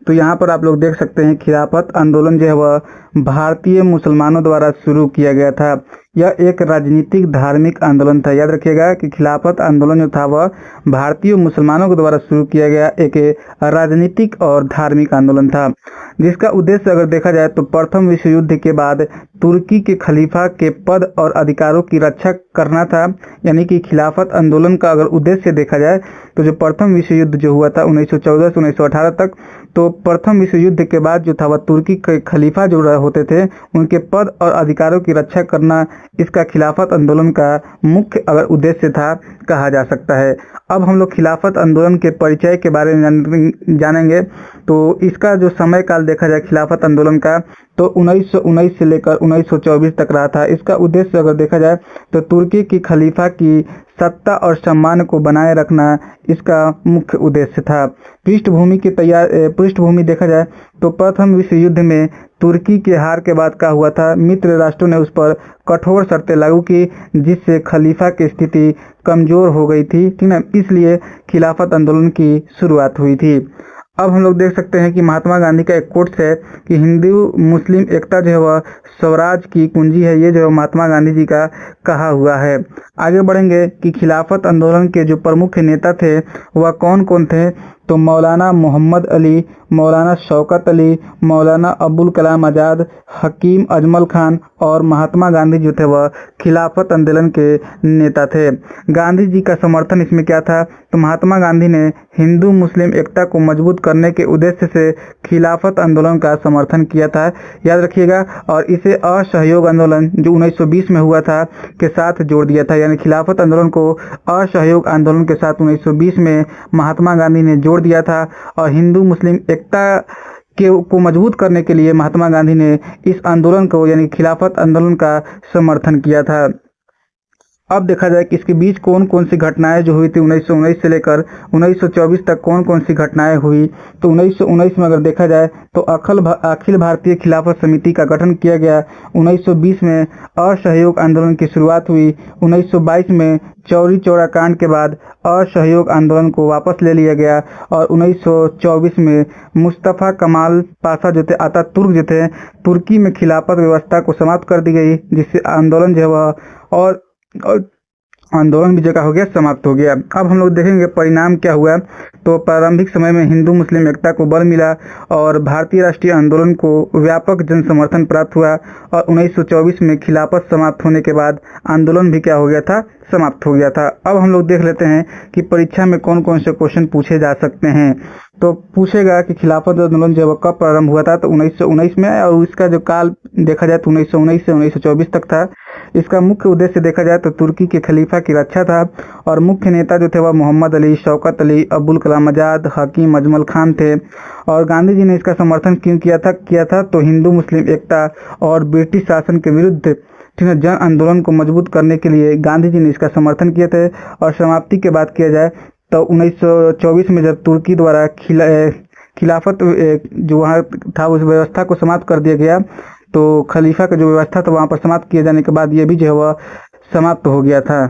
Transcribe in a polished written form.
तो यहाँ पर आप लोग देख सकते हैं खिलाफत आंदोलन जो है वह भारतीय मुसलमानों द्वारा शुरू किया गया था। यह एक राजनीतिक धार्मिक आंदोलन था। याद रखिएगा कि खिलाफत आंदोलन जो था वह भारतीय मुसलमानों के द्वारा शुरू किया गया एक राजनीतिक और धार्मिक आंदोलन था, जिसका उद्देश्य अगर देखा जाए तो प्रथम विश्व युद्ध के बाद तुर्की के खलीफा के पद और अधिकारों की रक्षा करना था। यानी कि खिलाफत आंदोलन का अगर उद्देश्य देखा जाए तो जो प्रथम विश्व युद्ध जो हुआ था 1914 से 1918 तक, तो प्रथम विश्व युद्ध के बाद जो था वह तुर्की के खलीफा जो होते थे उनके पद और अधिकारों की रक्षा करना इसका खिलाफत आंदोलन का मुख्य अगर उद्देश्य था कहा जा सकता है। अब हम लोग खिलाफत आंदोलन के परिचय के बारे में जानेंगे। तो इसका जो समय काल देखा जाए खिलाफत आंदोलन का तो 1919 से लेकर 1924 तक रहा था। इसका उद्देश्य अगर देखा जाए तो तुर्की की खलीफा की सत्ता और सम्मान को बनाए रखना इसका मुख्य उद्देश्य था। पृष्ठभूमि देखा जाए तो प्रथम विश्व युद्ध में तुर्की के हार के बाद क्या हुआ था, मित्र राष्ट्रों ने उस पर कठोर शर्तें लागू की जिससे खलीफा की स्थिति कमजोर हो गई थी, ठीक है। इसलिए खिलाफत आंदोलन की शुरुआत हुई थी। अब हम लोग देख सकते हैं कि महात्मा गांधी का एक कोट्स है कि हिंदू मुस्लिम एकता जो है वह स्वराज की कुंजी है। ये जो है महात्मा गांधी जी का कहा हुआ है। आगे बढ़ेंगे कि खिलाफत आंदोलन के जो प्रमुख नेता थे वह कौन कौन थे, तो मौलाना मोहम्मद अली, मौलाना शौकत अली, मौलाना अबुल कलाम आज़ाद, हकीम अजमल खान और महात्मा गांधी जो थे वह खिलाफत आंदोलन के नेता थे। गांधी जी का समर्थन इसमें क्या था, तो महात्मा गांधी ने हिंदू मुस्लिम एकता को मजबूत करने के उद्देश्य से खिलाफत आंदोलन का समर्थन किया था। याद रखिएगा। और इसे असहयोग आंदोलन जो 1920 में हुआ था के साथ जोड़ दिया था। यानी खिलाफत आंदोलन को असहयोग आंदोलन के साथ 1920 में महात्मा गांधी ने जोड़ दिया था। और हिंदू मुस्लिम एकता को मजबूत करने के लिए महात्मा गांधी ने इस आंदोलन को यानी खिलाफत आंदोलन का समर्थन किया था। अब देखा जाए कि इसके बीच कौन कौन सी घटनाएं जो हुई थी 1919 से लेकर 1924 तक कौन कौन सी घटनाएं हुई, तो 1919 में अगर देखा जाए तो अखिल भारतीय खिलाफत समिति का गठन किया गया। 1920 में असहयोग आंदोलन की शुरुआत हुई। 1922 में चौरी चौरा कांड के बाद असहयोग आंदोलन को वापस ले लिया गया। और 1924 में मुस्तफ़ा कमाल पाशा जो थे अतातुर्क जो थे तुर्की में खिलाफत व्यवस्था को समाप्त कर दी गई, जिससे आंदोलन जो है वह और आंदोलन भी जगह हो गया, समाप्त हो गया। अब हम लोग देखेंगे परिणाम क्या हुआ। तो प्रारंभिक समय में हिंदू मुस्लिम एकता को बल मिला और भारतीय राष्ट्रीय आंदोलन को व्यापक जन समर्थन प्राप्त हुआ। और 1924 में खिलाफत समाप्त होने के बाद आंदोलन भी क्या हो गया था, समाप्त हो गया था। अब हम लोग देख लेते हैं कि परीक्षा में कौन कौन से क्वेश्चन पूछे जा सकते हैं। तो पूछेगा कि खिलाफत आंदोलन जब कब प्रारंभ हुआ था, तो 1919 में। और इसका जो काल देखा जाए तो 1919 से 1924 तक था। इसका मुख्य उद्देश्य देखा जाए तो तुर्की के खलीफा की रक्षा था। और मुख्य नेता जो थे वह मोहम्मद अली, शौकत अली, अबुल कलाम आज़ाद, हकीम अजमल खान थे। और गांधी जी ने इसका समर्थन क्यों किया था तो हिंदू मुस्लिम एकता और ब्रिटिश शासन के विरुद्ध जन आंदोलन को मजबूत करने के लिए गांधी जी ने इसका समर्थन किए थे। और समाप्ति के बात किया जाए तो 1924 में जब तुर्की द्वारा खिलाफत जो वहाँ था उस व्यवस्था को समाप्त कर दिया गया, तो खलीफा का जो व्यवस्था था वहाँ पर समाप्त किए जाने के बाद ये भी जो है वह समाप्त हो गया था।